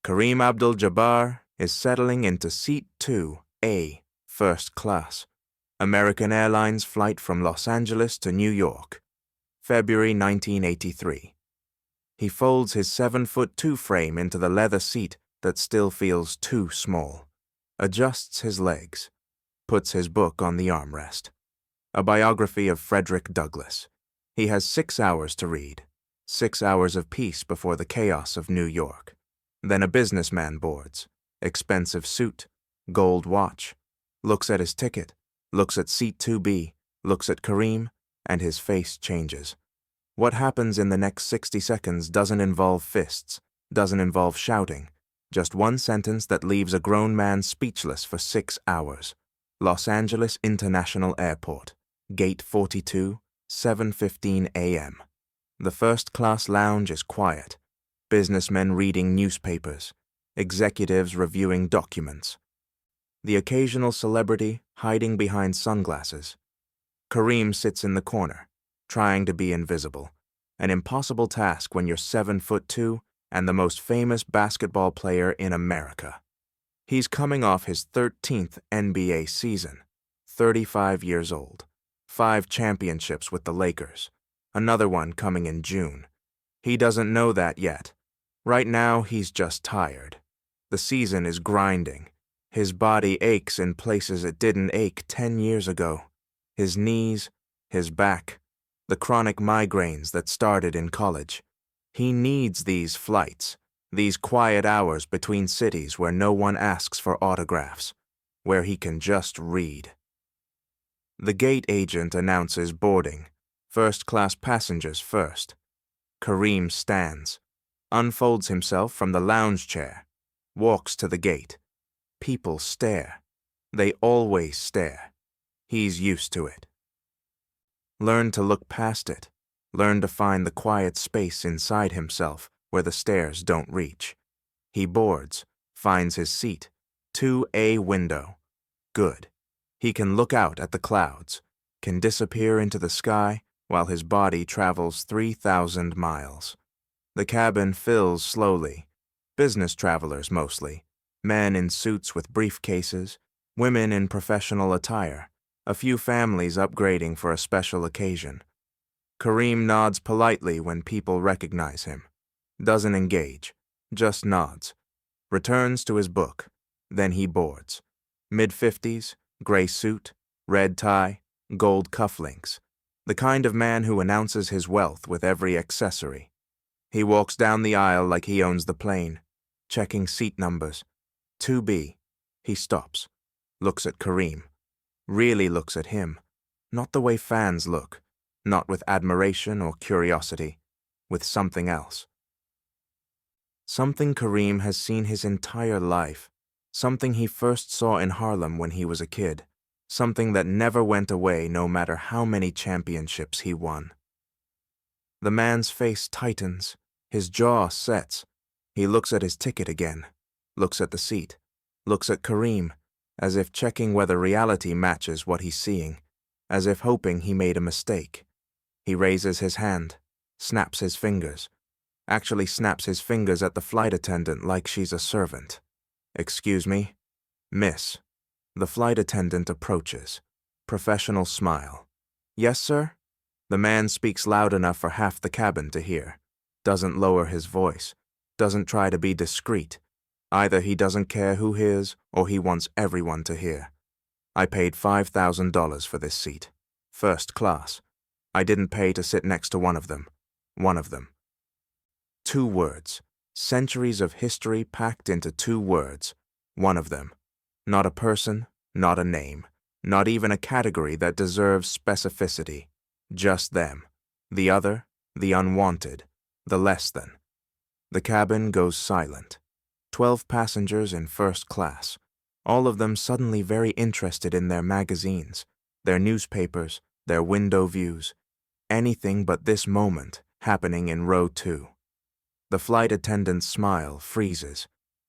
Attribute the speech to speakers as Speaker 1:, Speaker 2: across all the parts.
Speaker 1: Kareem Abdul-Jabbar is settling into Seat 2A, First Class, American Airlines flight from Los Angeles to New York, February 1983. He folds his 7'2" frame into the leather seat that still feels too small, adjusts his legs, puts his book on the armrest. A biography of Frederick Douglass. He has 6 hours to read, 6 hours of peace before the chaos of New York. Then a businessman boards, expensive suit, gold watch, looks at his ticket, looks at Seat 2B, looks at Kareem, and his face changes. What happens in the next 60 seconds doesn't involve fists, doesn't involve shouting, just one sentence that leaves a grown man speechless for 6 hours. Los Angeles International Airport, Gate 42, 7:15 a.m. The first-class lounge is quiet. Businessmen reading newspapers, executives reviewing documents. The occasional celebrity hiding behind sunglasses. Kareem sits in the corner, trying to be invisible, an impossible task when you're 7'2" and the most famous basketball player in America. He's coming off his 13th NBA season, 35 years old, 5 championships with the Lakers, another one coming in June. He doesn't know that yet. Right now, he's just tired. The season is grinding. His body aches in places it didn't ache 10 years ago. His knees, his back, the chronic migraines that started in college. He needs these flights, these quiet hours between cities where no one asks for autographs, where he can just read. The gate agent announces boarding, first-class passengers first. Kareem stands, unfolds himself from the lounge chair, walks to the gate. People stare. They always stare. He's used to it. Learn to look past it. Learn to find the quiet space inside himself where the stairs don't reach. He boards, finds his seat. 2A window. Good. He can look out at the clouds, can disappear into the sky while his body travels 3,000 miles. The cabin fills slowly. Business travelers mostly. Men in suits with briefcases, women in professional attire, a few families upgrading for a special occasion. Kareem nods politely when people recognize him. Doesn't engage, just nods. Returns to his book. Then he boards. Mid-50s, gray suit, red tie, gold cufflinks. The kind of man who announces his wealth with every accessory. He walks down the aisle like he owns the plane, checking seat numbers. 2B. He stops, looks at Kareem. Really looks at him. Not the way fans look, not with admiration or curiosity, with something else. Something Kareem has seen his entire life. Something he first saw in Harlem when he was a kid. Something that never went away no matter how many championships he won. The man's face tightens. His jaw sets. He looks at his ticket again. Looks at the seat. Looks at Kareem, as if checking whether reality matches what he's seeing, as if hoping he made a mistake. He raises his hand, snaps his fingers. Actually snaps his fingers at the flight attendant like she's a servant. "Excuse me?" "Miss." The flight attendant approaches. Professional smile. "Yes, sir?" The man speaks loud enough for half the cabin to hear. Doesn't lower his voice. Doesn't try to be discreet. Either he doesn't care who hears or he wants everyone to hear. "I paid $5,000 for this seat. First class. I didn't pay to sit next to one of them. One of them." 2 words. Centuries of history packed into 2 words. One of them. Not a person, not a name, not even a category that deserves specificity. Just them. The other, the unwanted, the less than. The cabin goes silent. 12 passengers in first class, all of them suddenly very interested in their magazines, their newspapers, their window views, anything but this moment happening in row 2. The flight attendant's smile freezes.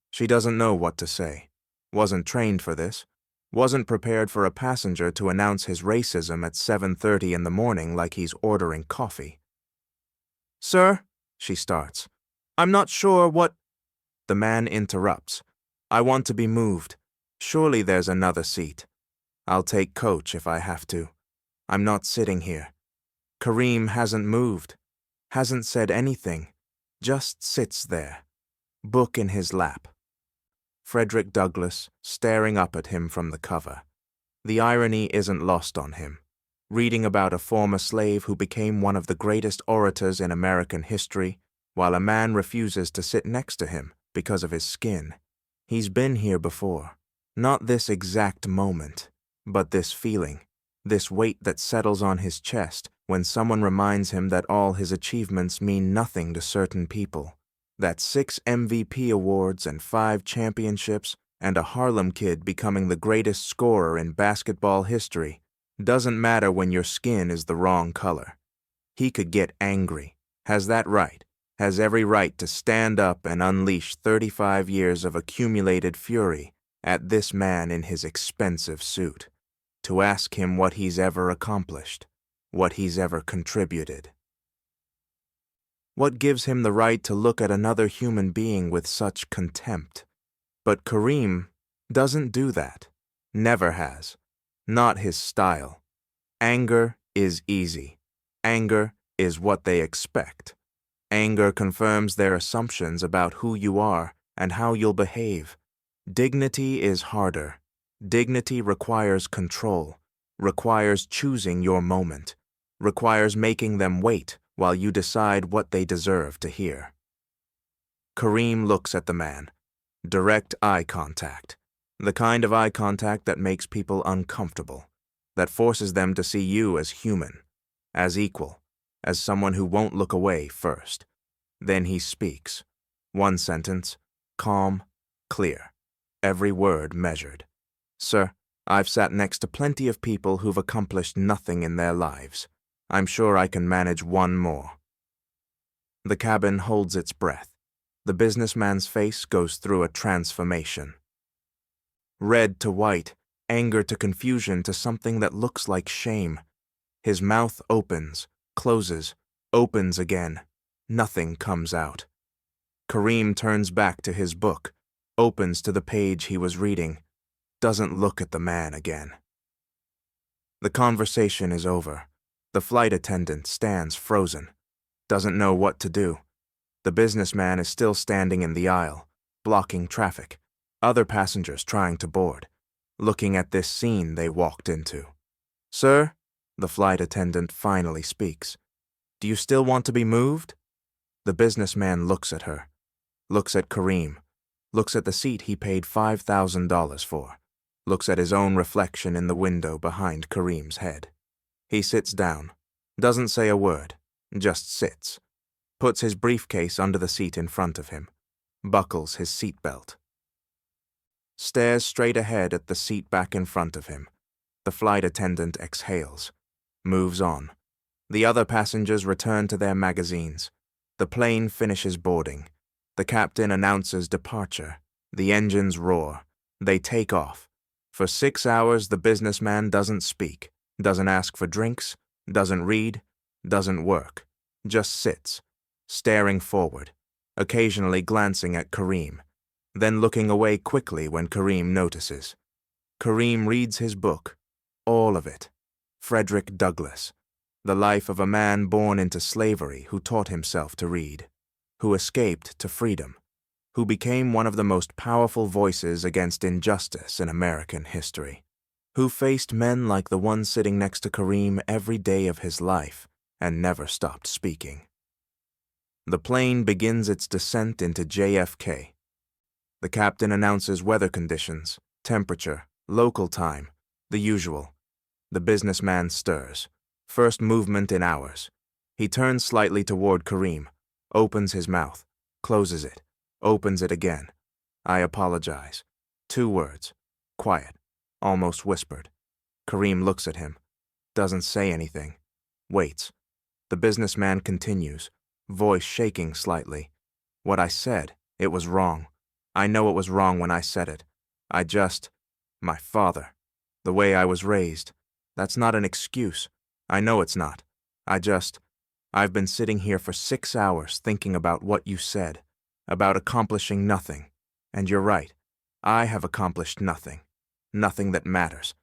Speaker 1: She doesn't know what to say. Wasn't trained for this. Wasn't prepared for a passenger to announce his racism at 7:30 in the morning like he's ordering coffee. "Sir," she starts, "I'm not sure what—" The man interrupts. I want to be moved. Surely there's another seat. I'll take coach if I have to. I'm not sitting here. Kareem hasn't moved, hasn't said anything, just sits there, book in his lap. Frederick Douglass staring up at him from the cover. The irony isn't lost on him. Reading about a former slave who became one of the greatest orators in American history, while a man refuses to sit next to him because of his skin. He's been here before. Not this exact moment, but this feeling, this weight that settles on his chest when someone reminds him that all his achievements mean nothing to certain people, that 6 MVP awards and 5 championships and a Harlem Kid becoming the greatest scorer in basketball history doesn't matter when your skin is the wrong color. He could get angry, has that right, has every right to stand up and unleash 35 years of accumulated fury at this man in his expensive suit, to ask him what he's ever accomplished, what he's ever contributed. What gives him the right to look at another human being with such contempt? But Kareem doesn't do that, never has, not his style. Anger is easy. Anger is what they expect. Anger confirms their assumptions about who you are and how you'll behave. Dignity is harder. Dignity requires control, requires choosing your moment, requires making them wait while you decide what they deserve to hear. Kareem looks at the man. Direct eye contact. The kind of eye contact that makes people uncomfortable, that forces them to see you as human, as equal, as someone who won't look away first. Then he speaks. One sentence, calm, clear, every word measured. Sir, I've sat next to plenty of people who've accomplished nothing in their lives. I'm sure I can manage one more. The cabin holds its breath. The businessman's face goes through a transformation. Red to white, anger to confusion to something that looks like shame. His mouth opens, closes, opens again. Nothing comes out. Kareem turns back to his book, opens to the page he was reading, doesn't look at the man again. The conversation is over. The flight attendant stands frozen, doesn't know what to do. The businessman is still standing in the aisle, blocking traffic, other passengers trying to board, looking at this scene they walked into. Sir, the flight attendant finally speaks. Do you still want to be moved? The businessman looks at her, looks at Kareem, looks at the seat he paid $5,000 for, looks at his own reflection in the window behind Kareem's head. He sits down, doesn't say a word, just sits, puts his briefcase under the seat in front of him, buckles his seatbelt. Stares straight ahead at the seat back in front of him. The flight attendant exhales, moves on. The other passengers return to their magazines. The plane finishes boarding. The captain announces departure. The engines roar. They take off. For 6 hours, the businessman doesn't speak, doesn't ask for drinks, doesn't read, doesn't work, just sits, staring forward, occasionally glancing at Kareem, then looking away quickly when Kareem notices. Kareem reads his book, all of it. Frederick Douglass, the life of a man born into slavery who taught himself to read, who escaped to freedom, who became one of the most powerful voices against injustice in American history, who faced men like the one sitting next to Kareem every day of his life and never stopped speaking. The plane begins its descent into JFK. The captain announces weather conditions, temperature, local time, the usual. The businessman stirs. First movement in hours. He turns slightly toward Kareem, opens his mouth, closes it, opens it again. I apologize. 2 words. Quiet. Almost whispered. Kareem looks at him. Doesn't say anything. Waits. The businessman continues, voice shaking slightly. What I said, it was wrong. I know it was wrong when I said it. My father, the way I was raised. That's not an excuse. I know it's not. I've been sitting here for 6 hours thinking about what you said. about accomplishing nothing. And you're right. I have accomplished nothing. Nothing that matters.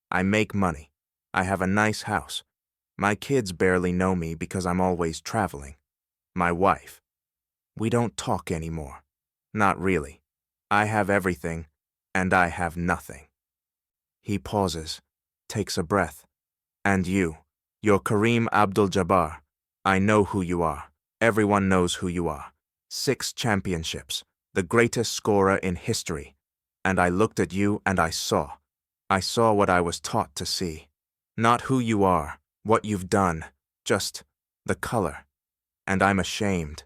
Speaker 1: I make money. I have a nice house. My kids barely know me because I'm always traveling. My wife. We don't talk anymore. Not really. I have everything, and I have nothing. He pauses, takes a breath. And you're Kareem Abdul-Jabbar. I know who you are. Everyone knows who you are. 6 championships, the greatest scorer in history. And I looked at you and I saw what I was taught to see. Not who you are, what you've done, just the color. And I'm ashamed.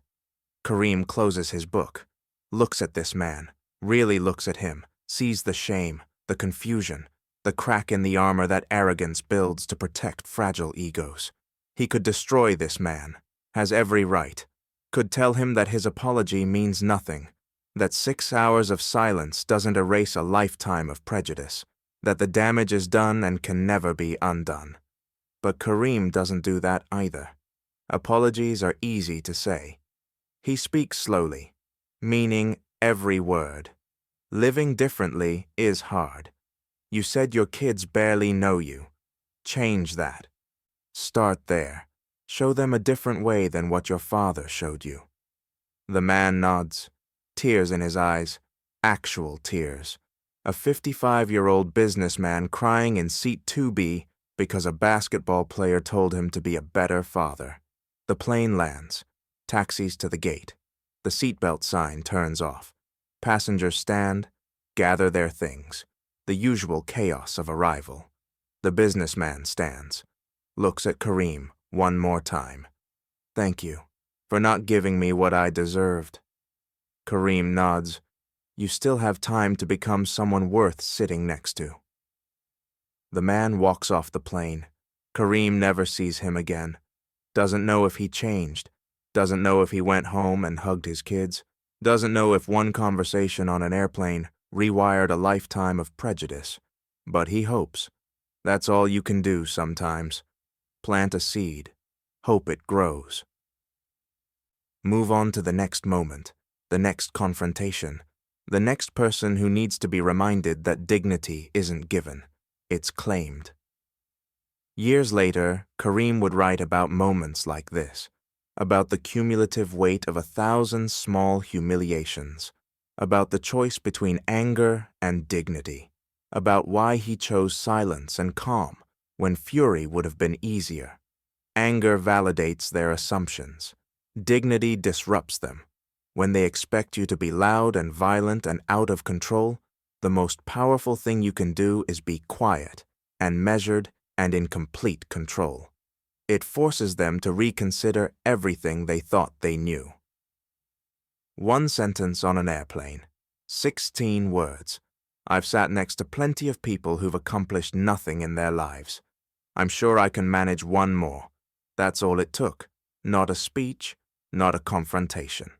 Speaker 1: Kareem closes his book, looks at this man, really looks at him, sees the shame, the confusion, the crack in the armor that arrogance builds to protect fragile egos. He could destroy this man, has every right, could tell him that his apology means nothing, that 6 hours of silence doesn't erase a lifetime of prejudice, that the damage is done and can never be undone. But Kareem doesn't do that either. Apologies are easy to say. He speaks slowly, meaning every word. Living differently is hard. You said your kids barely know you. Change that. Start there. Show them a different way than what your father showed you. The man nods, tears in his eyes, actual tears. A 55-year-old businessman crying in seat 2B because a basketball player told him to be a better father. The plane lands, taxis to the gate. The seatbelt sign turns off. Passengers stand, gather their things. The usual chaos of arrival. The businessman stands, looks at Kareem one more time. Thank you for not giving me what I deserved. Kareem nods. You still have time to become someone worth sitting next to. The man walks off the plane. Kareem never sees him again. Doesn't know if he changed. Doesn't know if he went home and hugged his kids. Doesn't know if one conversation on an airplane rewired a lifetime of prejudice. But he hopes. That's all you can do sometimes. Plant a seed. Hope it grows. Move on to the next moment, the next confrontation, the next person who needs to be reminded that dignity isn't given, it's claimed. Years later, Kareem would write about moments like this, about the cumulative weight of 1,000 small humiliations, about the choice between anger and dignity, about why he chose silence and calm when fury would have been easier. Anger validates their assumptions. Dignity disrupts them. When they expect you to be loud and violent and out of control, the most powerful thing you can do is be quiet and measured and in complete control. It forces them to reconsider everything they thought they knew. One sentence on an airplane, 16 words. I've sat next to plenty of people who've accomplished nothing in their lives. I'm sure I can manage one more. That's all it took. Not a speech, not a confrontation.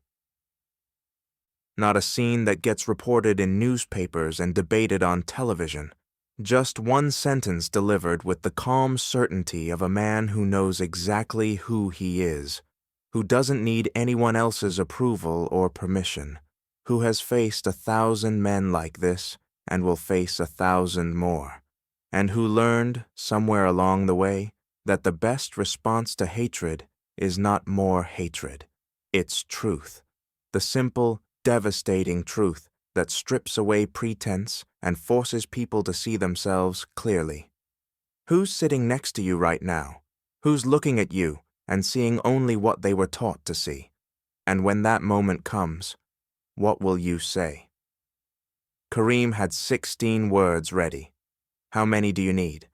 Speaker 1: Not a scene that gets reported in newspapers and debated on television. Just one sentence delivered with the calm certainty of a man who knows exactly who he is, who doesn't need anyone else's approval or permission, who has faced 1,000 men like this and will face 1,000 more, and who learned, somewhere along the way, that the best response to hatred is not more hatred. It's truth. The simple, devastating truth that strips away pretense and forces people to see themselves clearly. Who's sitting next to you right now? Who's looking at you and seeing only what they were taught to see? And when that moment comes, what will you say? Kareem had 16 words ready. How many do you need?